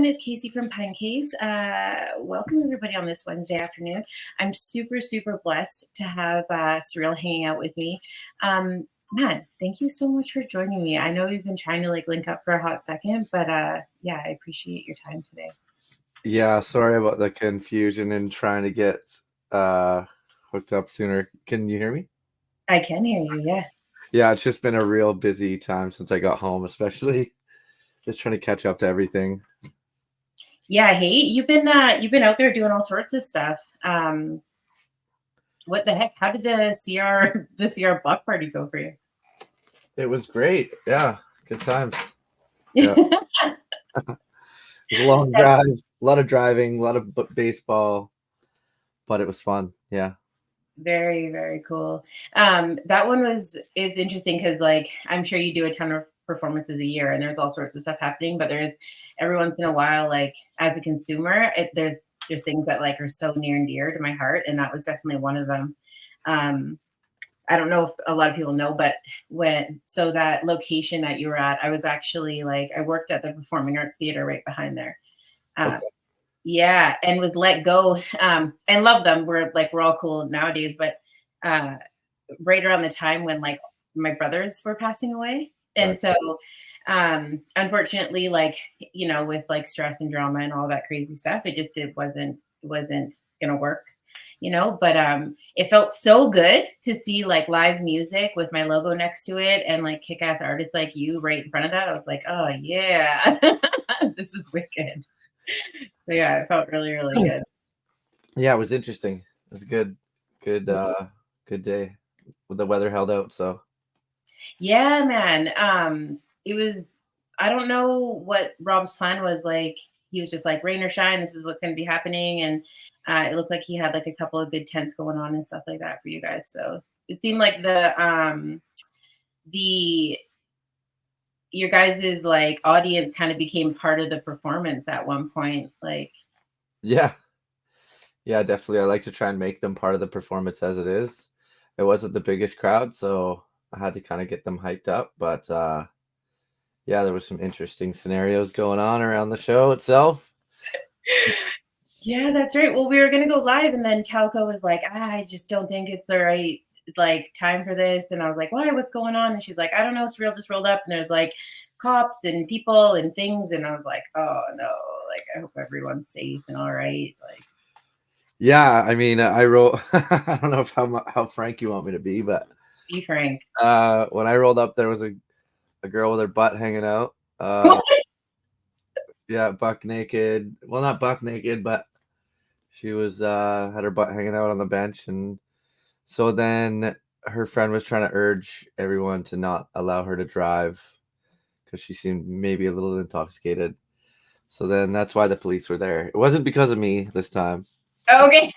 It's Casey from Pinecase. Welcome everybody on this Wednesday afternoon. I'm super, super blessed to have Sirreal hanging out with me. Man, thank you so much for joining me. I know we've been trying to link up for a hot second, but yeah, I appreciate your time today. Yeah, sorry about the confusion and trying to get hooked up sooner. Can you hear me? I can hear you, yeah. Yeah, it's just been a real busy time since I got home, especially just trying to catch up to everything. Yeah, hey, you've been out there doing all sorts of stuff. What the heck? How did the CR block party go for you? It was great. Yeah, good times. Yeah. It was a long drive, a lot of driving, a lot of baseball, but it was fun. Yeah. Very, very cool. That one is interesting because I'm sure you do a ton of performances a year and there's all sorts of stuff happening, but there's every once in a while, as a consumer, there's things that are so near and dear to my heart, and that was definitely one of them. I don't know if a lot of people know, but that location that you were at, I was actually I worked at the Performing Arts Theater right behind there. Okay. Yeah, and was let go. And love them. We're all cool nowadays, but right around the time when my brothers were passing away, and Right. so unfortunately, with stress and drama and all that crazy stuff, it wasn't gonna work. But it felt so good to see live music with my logo next to it and kick-ass artists like you right in front of that. I was like, oh yeah, this is wicked. So yeah, it felt really, really good. Yeah, it was interesting. It was good day. The weather held out, so Yeah, man. It was, I don't know what Rob's plan was. He was just rain or shine, this is what's going to be happening. And it looked like he had a couple of good tents going on and stuff like that for you guys. So it seemed like your guys' audience kind of became part of the performance at one point. yeah. Yeah, definitely. I like to try and make them part of the performance as it is. It wasn't the biggest crowd, so I had to kind of get them hyped up. But yeah, there was some interesting scenarios going on around the show itself. Yeah, that's right. Well, we were gonna go live, and then Calico was like, I just don't think it's the right time for this. And I was like, why? What's going on? And she's like, I don't know. Sirreal just rolled up, and there's cops and people and things. And I was like, oh no, I hope everyone's safe and all right. Yeah, I mean, I wrote. I don't know if how frank you want me to be, but Be frank. when I rolled up, there was a girl with her butt hanging out. Yeah, buck naked. Well, not buck naked, but she was had her butt hanging out on the bench, and so then her friend was trying to urge everyone to not allow her to drive because she seemed maybe a little intoxicated. So then that's why the police were there. It wasn't because of me this time. Okay.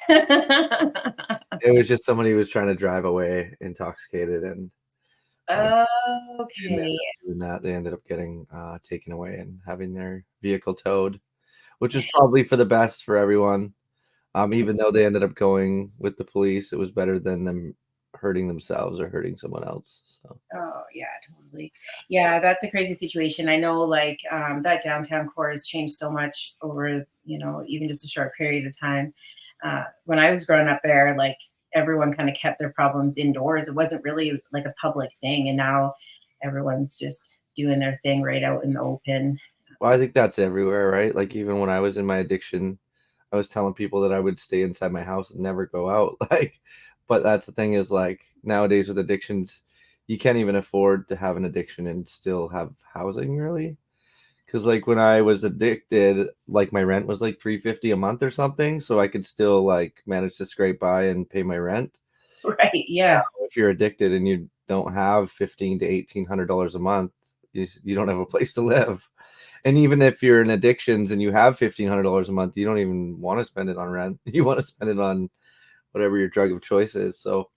It was just somebody who was trying to drive away intoxicated, and okay. doing that, they ended up getting taken away and having their vehicle towed, which is probably for the best for everyone. Even though they ended up going with the police, it was better than them hurting themselves or hurting someone else. So. Oh yeah, totally. Yeah, that's a crazy situation. I know that downtown core has changed so much over, even just a short period of time. When I was growing up there, everyone kind of kept their problems indoors. It wasn't really a public thing. And now everyone's just doing their thing right out in the open. Well, I think that's everywhere, right? Even when I was in my addiction, I was telling people that I would stay inside my house and never go out. But that's the thing is nowadays with addictions, you can't even afford to have an addiction and still have housing really. Because when I was addicted, my rent was $350 a month or something, so I could still manage to scrape by and pay my rent. Right. Yeah. Now, if you're addicted and you don't have $1,500 to $1,800 a month, you don't have a place to live. And even if you're in addictions and you have $1,500 a month, you don't even want to spend it on rent. You want to spend it on whatever your drug of choice is. So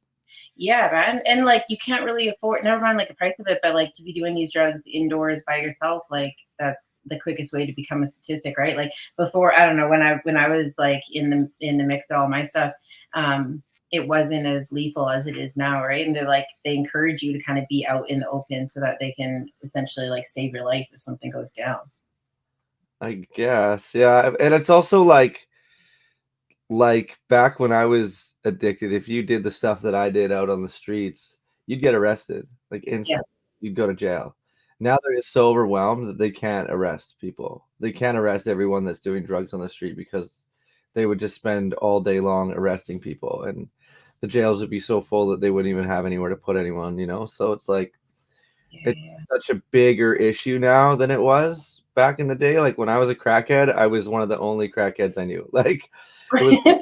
yeah, man. And you can't really afford, never mind the price of it, but to be doing these drugs indoors by yourself, that's the quickest way to become a statistic, right? Before, I don't know, when I was in the mix of all my stuff, it wasn't as lethal as it is now, right? And they encourage you to kind of be out in the open so that they can essentially save your life if something goes down. I guess, yeah, and it's also like back when I was addicted, if you did the stuff that I did out on the streets, you'd get arrested, like Yeah. instant. You'd go to jail. Now they're just so overwhelmed that they can't arrest people. They can't arrest everyone that's doing drugs on the street because they would just spend all day long arresting people, and the jails would be so full that they wouldn't even have anywhere to put anyone, you know? So it's like it's Yeah. such a bigger issue now than it was back in the day. Like when I was a crackhead, I was one of the only crackheads I knew. Like it was Right.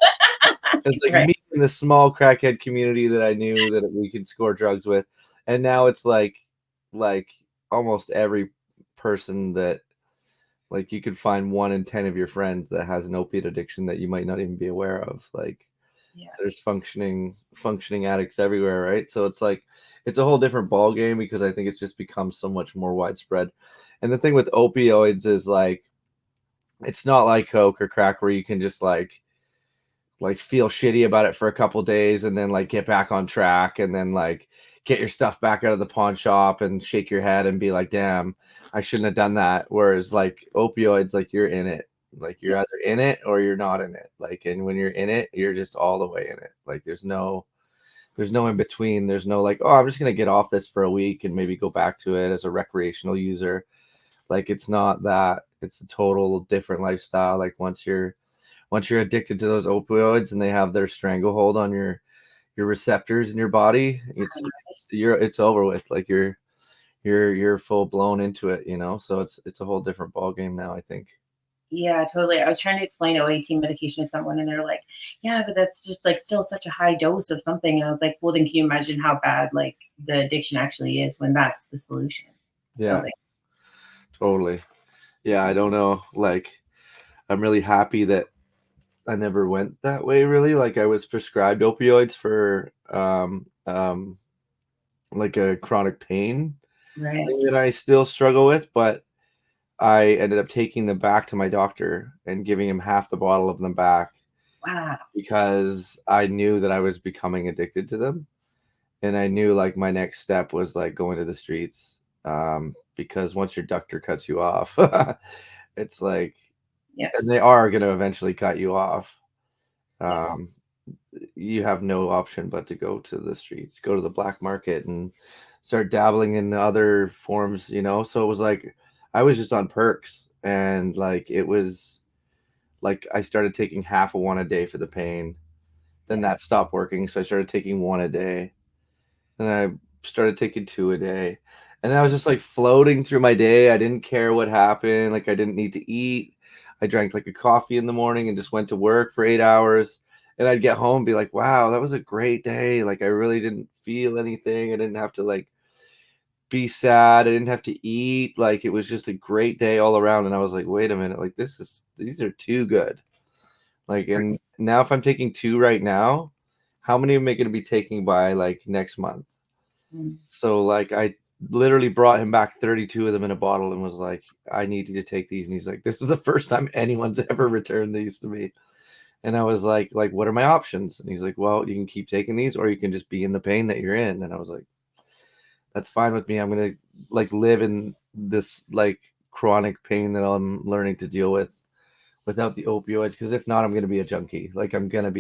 it's like Right. me in the small crackhead community that I knew that we could score drugs with, and now it's like almost every person that like you could find 1 in 10 of your friends that has an opiate addiction that you might not even be aware of. Like Yeah. there's functioning addicts everywhere, right? So it's like it's a whole different ball game because I think it's just become so much more widespread. And the thing with opioids is like it's not like coke or crack where you can just like feel shitty about it for a couple days and then like get back on track and then like get your stuff back out of the pawn shop and shake your head and be like, damn, I shouldn't have done that. Whereas like opioids, like you're in it. Like you're Yeah. either in it or you're not in it. Like and when you're in it, you're just all the way in it. Like there's no in between. There's no like, oh, I'm just gonna get off this for a week and maybe go back to it as a recreational user. Like it's not that. It's a total different lifestyle. Like once you're addicted to those opioids and they have their stranglehold on your receptors in your body, it's over with. Like you're full blown into it, you know. So it's a whole different ball game now, I think. Yeah, totally. I was trying to explain OAT medication to someone, and they're like, "Yeah, but that's just like still such a high dose of something." And I was like, "Well, then can you imagine how bad like the addiction actually is when that's the solution?" I was Yeah, like, totally. Yeah, I don't know. Like I'm really happy that I never went that way really. Like I was prescribed opioids for like a chronic pain right. thing that I still struggle with, but I ended up taking them back to my doctor and giving him half the bottle of them back Wow. because I knew that I was becoming addicted to them. And I knew like my next step was like going to the streets. Because once your doctor cuts you off, it's like, Yeah. and they are going to eventually cut you off. Yeah. Um, you have no option but to go to the streets, go to the black market and start dabbling in the other forms, you know? So it was like, I was just on perks and like, it was like, I started taking half of one a day for the pain. Then Yeah. that stopped working. So I started taking one a day. Then I started taking two a day. And I was just like floating through my day. I didn't care what happened. Like I didn't need to eat. I drank like a coffee in the morning and just went to work for 8 hours. And I'd get home and be like, wow, that was a great day. Like I really didn't feel anything. I didn't have to like be sad. I didn't have to eat. Like it was just a great day all around. And I was like, wait a minute, like these are too good. Like, and now if I'm taking two right now, how many am I going to be taking by like next month? Mm. So like I literally brought him back 32 of them in a bottle and was like, I need you to take these. And he's like, this is the first time anyone's ever returned these to me. And I was like, what are my options? And he's like, well, you can keep taking these or you can just be in the pain that you're in. And I was like, that's fine with me. I'm gonna like live in this like chronic pain that I'm learning to deal with without the opioids. Because if not, I'm gonna be a junkie. Like I have Yeah.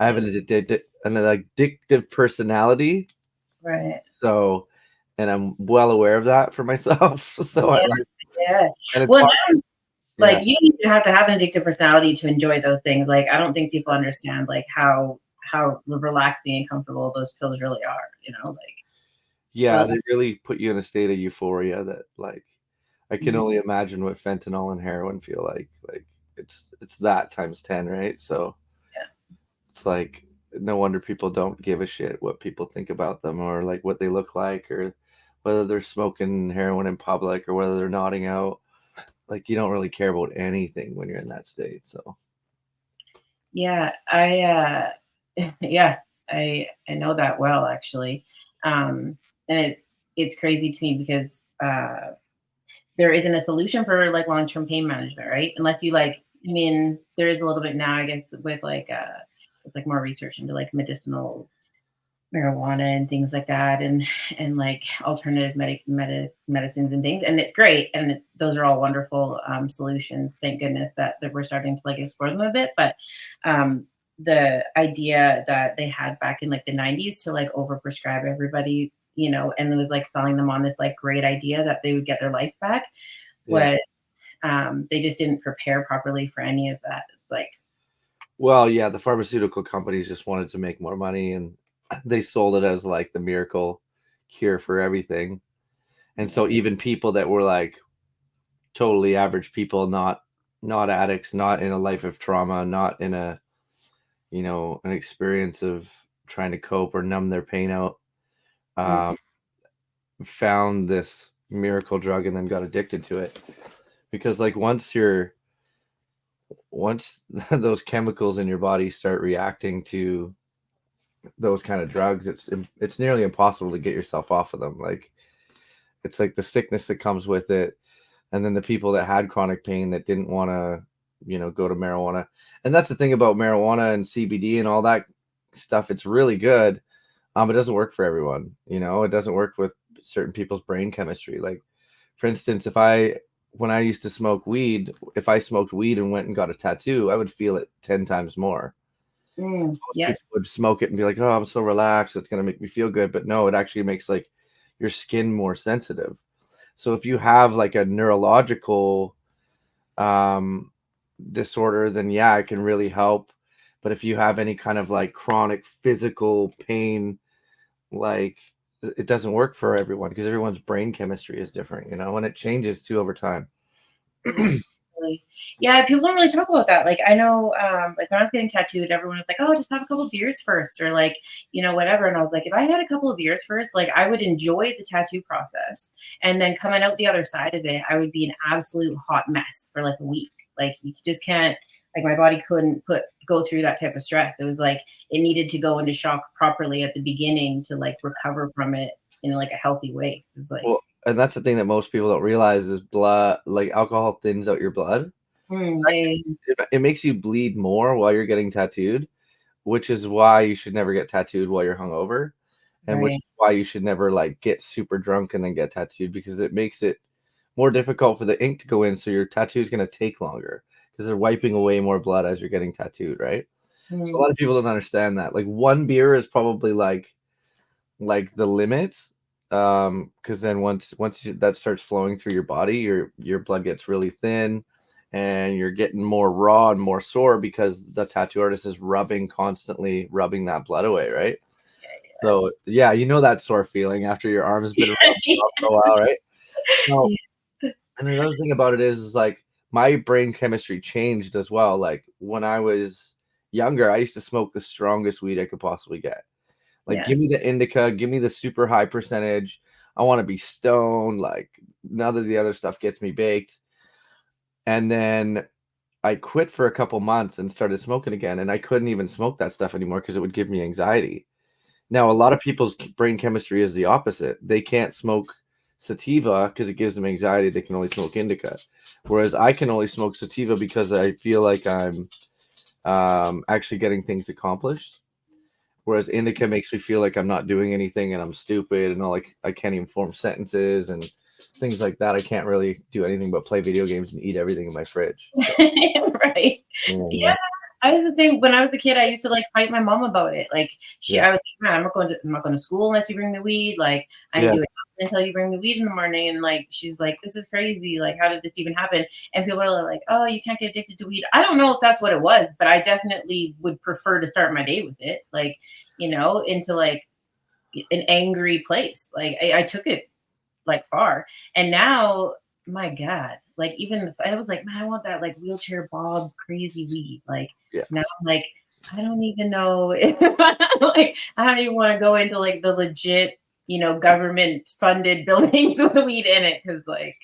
an addictive personality. Right. So, and I'm well aware of that for myself. So I Yeah. like, Yeah. and it's Well, hard. now, Yeah. like you don't even have to have an addictive personality to enjoy those things. Like I don't think people understand like how relaxing and comfortable those pills really are. You know, like Yeah. really. They really put you in a state of euphoria that like, I can Mhm. only imagine what fentanyl and heroin feel like. Like it's that times 10, right? So Yeah. it's like no wonder people don't give a shit what people think about them or like what they look like or whether they're smoking heroin in public or whether they're nodding out. Like you don't really care about anything when you're in that state. So Yeah, yeah, I know that well actually. And it's crazy to me because there isn't a solution for like long-term pain management, right? Unless you like, I mean, there is a little bit now, I guess, with like it's like more research into like medicinal. marijuana and things like that, and like alternative medicines and things, and it's great, and those are all wonderful solutions. Thank goodness that we're starting to like explore them a bit. But um the idea that they had back in like the 90s to like overprescribe everybody, and it was like selling them on this like great idea that they would get their life back, Yeah. was they just didn't prepare properly for any of that. It's like, Well, yeah, the pharmaceutical companies just wanted to make more money, and they sold it as like the miracle cure for everything. And so even people that were like totally average people, not addicts, not in a life of trauma, not in a, an experience of trying to cope or numb their pain out, mm, um, found this miracle drug and then got addicted to it. Because like once those chemicals in your body start reacting to those kind of drugs, it's nearly impossible to get yourself off of them. Like it's like the sickness that comes with it, and then the people that had chronic pain that didn't want to, go to marijuana. And that's the thing about marijuana and CBD and all that stuff. It's really good. It doesn't work for everyone. It doesn't work with certain people's brain chemistry. Like, for instance, when I used to smoke weed, if I smoked weed and went and got a tattoo, I would feel it 10 times more. Most yeah. people would smoke it and be like, "Oh, I'm so relaxed. It's going to make me feel good." But no, it actually makes like your skin more sensitive. So if you have like a neurological um, disorder, then yeah, it can really help. But if you have any kind of like chronic physical pain, like it doesn't work for everyone because everyone's brain chemistry is different, and it changes too over time. Yeah, really. Yeah, people don't really talk about that. Like I know, like when I was getting tattooed, everyone was like, "Oh, just have a couple of beers first," or like, whatever. And I was like, if I had a couple of beers first, like I would enjoy the tattoo process, and then coming out the other side of it, I would be an absolute hot mess for like a week. Like you just can't. Like my body couldn't go through that type of stress. It was like it needed to go into shock properly at the beginning to like recover from it in like a healthy way. It was like, Well, and that's the thing that most people don't realize is blood, like alcohol thins out your blood. yeah, It makes you bleed more while you're getting tattooed, which is why you should never get tattooed while you're hungover, and which right. is why you should never like get super drunk and then get tattooed, because it makes it more difficult for the ink to go in. So your tattoo is going to take longer because they're wiping away more blood as you're getting tattooed, right? So a Mm. lot of people don't understand that. Like one beer is probably like the limits, because then that starts flowing through your body, your blood gets really thin, and you're getting more raw and more sore because the tattoo artist is constantly rubbing that blood away, right? So yeah, that sore feeling after your arm has been rubbed off for a while, right? So, Yeah. and another thing about it is like my brain chemistry changed as well. Like when I was younger, I used to smoke the strongest weed I could possibly get. Like, Yeah. give me the indica, give me the super high percentage. I want to be stoned. Like, none of the other stuff gets me baked. And then I quit for a couple months and started smoking again. And I couldn't even smoke that stuff anymore because it would give me anxiety. Now, a lot of people's brain chemistry is the opposite. They can't smoke sativa because it gives them anxiety. They can only smoke indica. Whereas I can only smoke sativa because I feel like I'm actually getting things accomplished. Whereas indica makes me feel like I'm not doing anything and I'm stupid and like I can't even form sentences and things like that. I can't really do anything but play video games and eat everything in my fridge. So, Right. yeah, Yeah. I was the same when I was a kid. I used to like fight my mom about it. Like yeah, I was like, man, I'm not going to school unless you bring the weed. Like I ain't yeah, doing nothing until you bring the weed in the morning. And like she's like, this is crazy. Like how did this even happen? And people are like, oh, you can't get addicted to weed. I don't know if that's what it was, but I definitely would prefer to start my day with it. Like into like an angry place. Like I took it like far. And now, my God, like even I was like, man, I want that like wheelchair bob crazy weed. Like yeah, now I'm like, I don't even know if like I don't even want to go into like the legit, government funded buildings with weed in it because like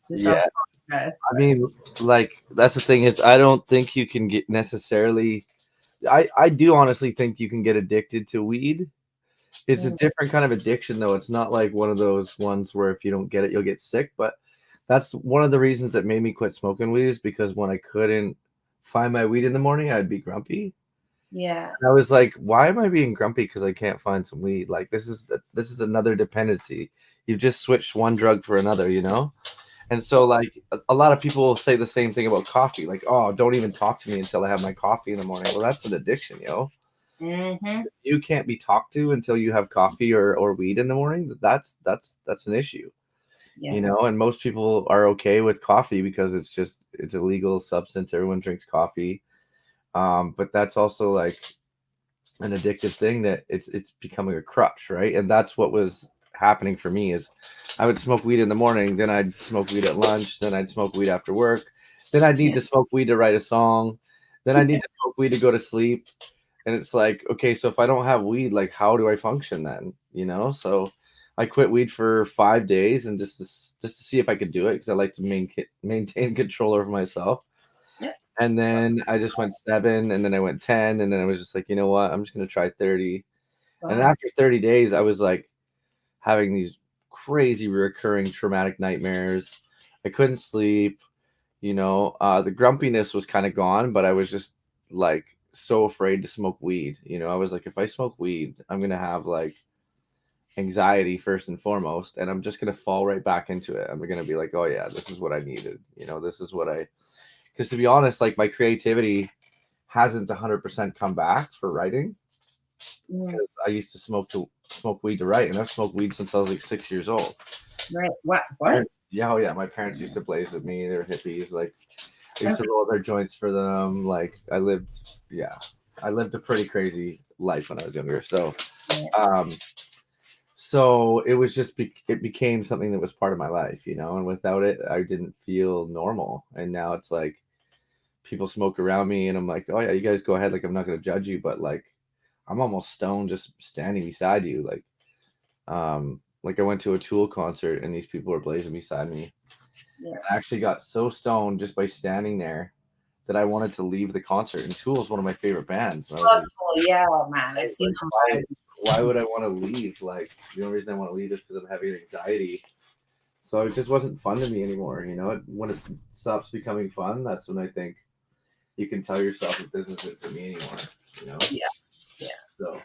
this stuff yeah. fast. I mean, like that's the thing is I don't think you can get necessarily. I do honestly think you can get addicted to weed. It's a Mm, different kind of addiction though. It's not like one of those ones where if you don't get it, you'll get sick. But that's one of the reasons that made me quit smoking weed, is because when I couldn't find my weed in the morning, I'd be grumpy. Yeah. And I was like, why am I being grumpy because I can't find some weed? Like this is another dependency. You've just switched one drug for another, you know? And so like a lot of people say the same thing about coffee. Like, oh, don't even talk to me until I have my coffee in the morning. Well, that's an addiction, yo. Mm-hmm. You can't be talked to until you have coffee or weed in the morning. That's an issue, you Yeah. know. And most people are okay with coffee because it's a legal substance. Everyone drinks coffee, but that's also like an addictive thing that it's becoming a crutch, right? And that's what was happening for me is I would smoke weed in the morning, then I'd smoke weed at lunch, then I'd smoke weed after work, then I'd need Yeah. to smoke weed to write a song, then I need to smoke weed to go to sleep. And it's like, okay, so if I don't have weed, like how do I function then? You know? So I quit weed for 5 days and just to see if I could do it because I like to maintain control over myself. Yeah. And then I just went 7 and then I went 10 and then I was just like, you know what? I'm just gonna try 30. And Wow. after 30 days, I was like having these crazy recurring traumatic nightmares. I couldn't sleep, you know. The grumpiness was kind of gone, but I was just like so afraid to smoke weed. You know, I was like, if I smoke weed, I'm gonna have like anxiety first and foremost, and I'm just gonna fall right back into it. I'm gonna be like, oh yeah, this is what I needed. You know, this is what I because to be honest, like my creativity hasn't 100% come back for writing Mm. because I used to smoke weed to write, and I've smoked weed since I was like 6 years old. Right. What? Yeah, oh yeah, my parents used to blaze with me. They were hippies. Like I used to Okay. roll their joints for them. Like yeah, I lived a pretty crazy life when I was younger. Yeah. Um, so it was just it became something that was part of my life, you know. And without it, I didn't feel normal. And now it's like people smoke around me, and I'm like, oh yeah, you guys go ahead. Like I'm not gonna judge you, but like I'm almost stoned just standing beside you. Like I went to a Tool concert, and these people were blazing beside me. Yeah. I actually got so stoned just by standing there that I wanted to leave the concert. And Tool is one of my favorite bands. And I was Oh, like, cool. Yeah, man. I've seen some why, live. why would I want to leave? Like, the only reason I want to leave is because I'm having anxiety. So it just wasn't fun to me anymore. You know, when it stops becoming fun, that's when I think you can tell yourself that this isn't for me anymore. You know, Yeah. Yeah. so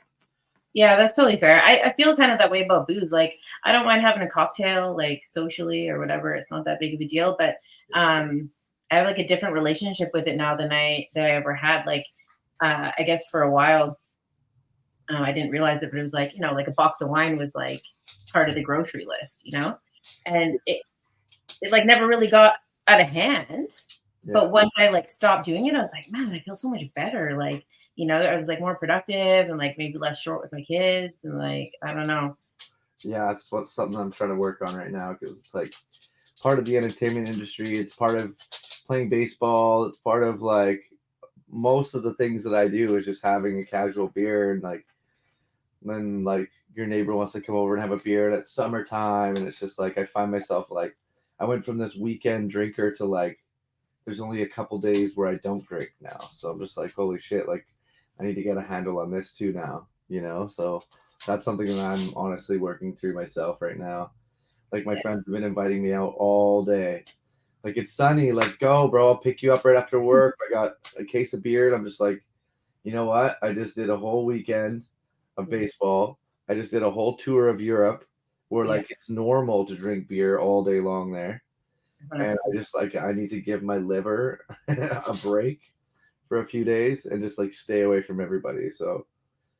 Yeah, that's totally fair. I feel kind of that way about booze. Like, I don't mind having a cocktail, like socially or whatever. It's not that big of a deal. But I have like a different relationship with it now than I ever had. Like, I guess for a while, I didn't realize it, but it was like, like a box of wine was like part of the grocery list, and it like never really got out of hand. yeah, But once I like stopped doing it, I was like, man, I feel so much better. Like, I was like more productive and like maybe less short with my kids and like I don't know. yeah, that's what something I'm trying to work on right now because it's like part of the entertainment industry. It's part of playing baseball. It's part of like most of the things that I do is just having a casual beer and like then like your neighbor wants to come over and have a beer and it's summertime and it's just like I find myself like I went from this weekend drinker to like there's only a couple days where I don't drink now. So I'm just like, holy shit, like I need to get a handle on this too now, you know? So that's something that I'm honestly working through myself right now. Like my Yeah. friends have been inviting me out all day. Like it's sunny, let's go, bro. I'll pick you up right after work. I got a case of beer and I'm just like, you know what? I just did a whole weekend of baseball. I just did a whole tour of Europe where Yeah. like it's normal to drink beer all day long there. And 100%. I just like I need to give my liver a break for a few days and just like stay away from everybody. So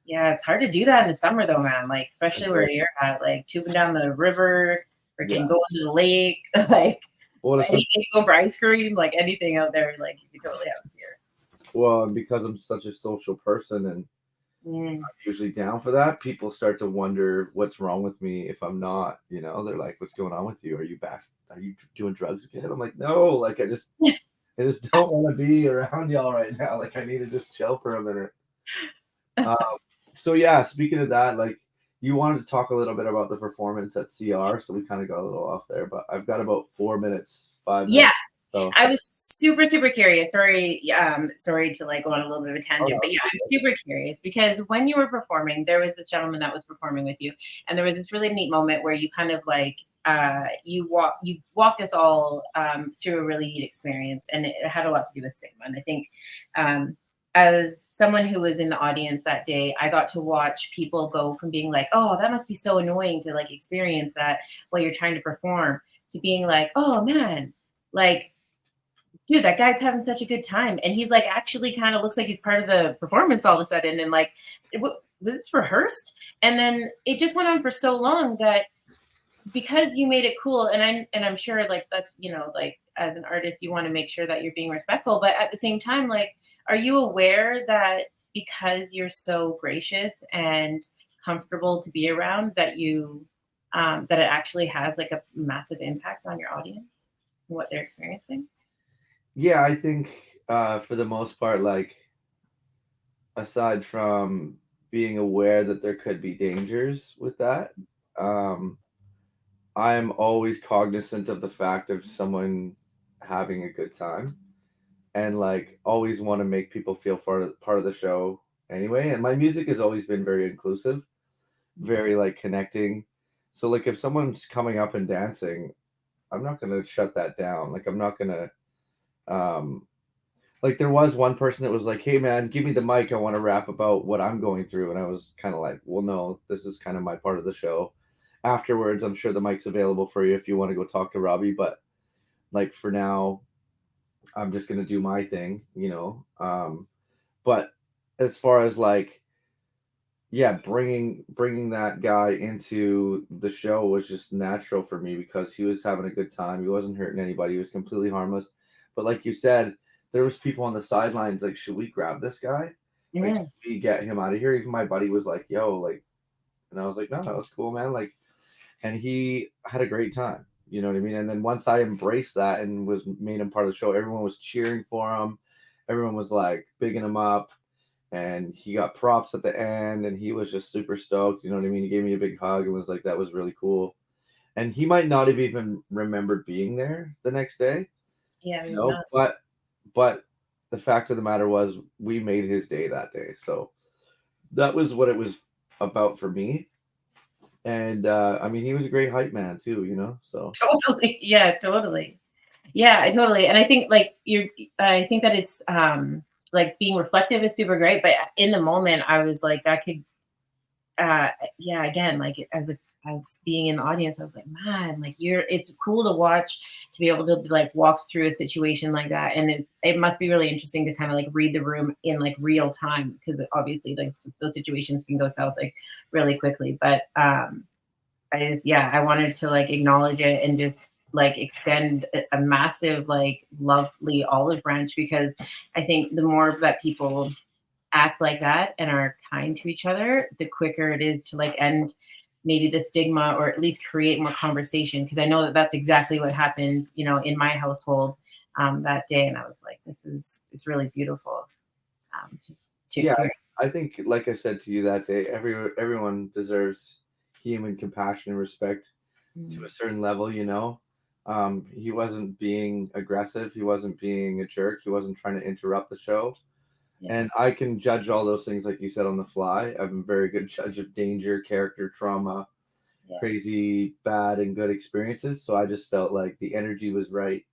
Yeah, it's hard to do that in the summer though, man. Like especially where you're at, like tubing down the river, yeah. freaking going to the lake, like Well, anything go for ice cream, like anything out there, like you could totally have beer. well, and because I'm such a social person and Mm. I'm usually down for that, people start to wonder what's wrong with me if I'm not. You know, they're like, "What's going on with you? Are you back? Are you doing drugs again?" I'm like, "No, like I just don't want to be around y'all right now. Like I need to just chill for a minute." Um, so yeah, speaking of that, like you wanted to talk a little bit about the performance at CR, so we kind of got a little off there, but I've got about 4 minutes, 5 minutes. Yeah, So I was super, super curious. Sorry to like go on a little bit of a oh, tangent, but yeah, I'm no, super curious because when you were performing, there was this gentleman that was performing with you, and there was this really neat moment where you kind of like you walked us all through a really neat experience, and it had a lot to do with stigma. And I think as someone who was in the audience that day, I got to watch people go from being like, "Oh, that must be so annoying to like experience that while you're trying to perform," to being like, "Oh man, like dude, that guy's having such a good time." And he's like actually kind of looks like he's part of the performance all of a sudden. And like, was this rehearsed? And then it just went on for so long that because you made it cool, and I'm sure like that's, like as an artist, you want to make sure that you're being respectful. But at the same time, like, are you aware that because you're so gracious and comfortable to be around, that that it actually has like a massive impact on your audience and what they're experiencing? Yeah, I think for the most part, like aside from being aware that there could be dangers with that, um, I'm always cognizant of the fact of someone having a good time and like always want to make people feel part of the show anyway. And my music has always been very inclusive, very like connecting. So like if someone's coming up and dancing, I'm not gonna shut that down. Like I'm not gonna um like there was one person that was like, "Hey man, give me the mic. I want to rap about what I'm going through." And I was kind of like, "Well, no, this is kind of my part of the show. Afterwards, I'm sure the mic's available for you if you want to go talk to Robbie, but like for now, I'm just gonna do my thing, you know." But as far as like, yeah, bringing that guy into the show was just natural for me because he was having a good time. He wasn't hurting anybody. He was completely harmless. But like you said, there was people on the sidelines like, should we grab this guy? Like, Yeah. should we get him out of here? Even my buddy was like, yo, like, and I was like, no, that was cool, man. Like, and he had a great time. You know what I mean? And then once I embraced that and was made him part of the show, everyone was cheering for him. Everyone was like bigging him up, and he got props at the end, and he was just super stoked. You know what I mean? He gave me a big hug and was like, "That was really cool." And he might not have even remembered being there the next day, Yeah, you maybe know. not. But the fact of the matter was, we made his day that day. So that was what it was about for me. And I mean, he was a great hype man too, you know. So Totally. Yeah, totally. Yeah, I totally. And I think like I think that it's like being reflective is super great, but in the moment I was like that could uh yeah, again, like as being in the audience, I was like, man, like it's cool to watch, to be able to like walk through a situation like that. And it must be really interesting to kind of like read the room in like real time, because obviously like those situations can go south like really quickly. But yeah, I wanted to like acknowledge it and just like extend a massive, like lovely olive branch, because I think the more that people act like that and are kind to each other, the quicker it is to like end maybe the stigma, or at least create more conversation. Because I know that that's exactly what happened, in my household that day. And I was like, it's really beautiful to yeah, experience. I think, like I said to you that day, everyone deserves human compassion and respect to a Mm, certain level, you know. He wasn't being aggressive. He wasn't being a jerk. He wasn't trying to interrupt the show. yeah, And I can judge all those things, like you said, on the fly. I'm a very good judge of danger, character, trauma, yeah, crazy, bad, and good experiences. So I just felt like the energy was right.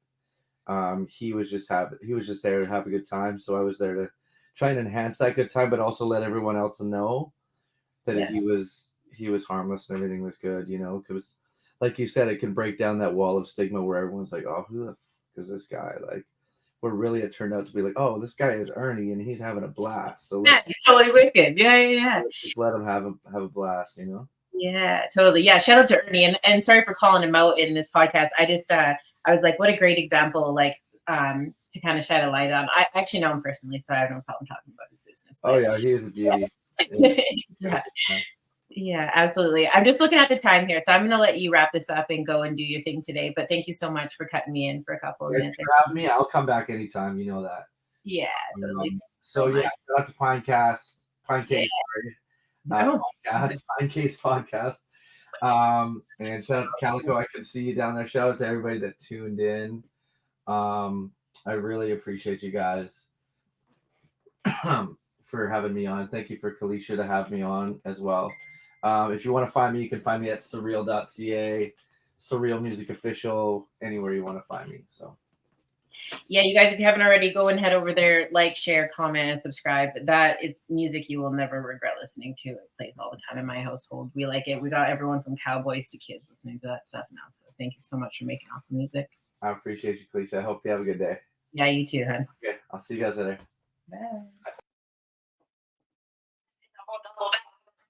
He was just there to have a good time. So I was there to try and enhance that good time, but also let everyone else know that yeah. he was harmless and everything was good, you know, because like you said, it can break down that wall of stigma where everyone's like, oh, who the is this guy? Like, where really it turned out to be like, oh, this guy is Ernie and he's having a blast. So Yeah, he's totally wicked. Yeah, yeah, yeah. let's just let him have a blast, you know? Yeah, totally. Yeah, shout out to Ernie, and sorry for calling him out in this podcast. I was like, what a great example, like to kind of shed a light on. I actually know him personally, so I have no problem talking about his business. Oh But yeah, he is a beauty. Yeah, yeah, yeah, yeah, absolutely. I'm just looking at the time here, so I'm gonna let you wrap this up and go and do your thing today. But thank you so much for cutting me in for a couple of thanks minutes. for having me. I'll come back anytime, you know that. Yeah, totally. Thank you So so yeah, much. shout out to Yeah. Pinecase, sorry, No. Pinecase Podcast. And shout out to Calico. I can see you down there. Shout out to everybody that tuned in. I really appreciate you guys for having me on. Thank you for Kalisha to have me on as well. If you want to find me, you can find me at surreal.ca, Surreal Music Official, anywhere you want to find me. So Yeah, you guys, if you haven't already, go and head over there, like, share, comment, and subscribe. That it's music you will never regret listening to. It plays all the time in my household. We like it. We got everyone from cowboys to kids listening to that stuff now. So thank you so much for making awesome music. I appreciate you, Felicia. I hope you have a good day. Yeah, you too, hon. Okay, I'll see you guys later. Bye.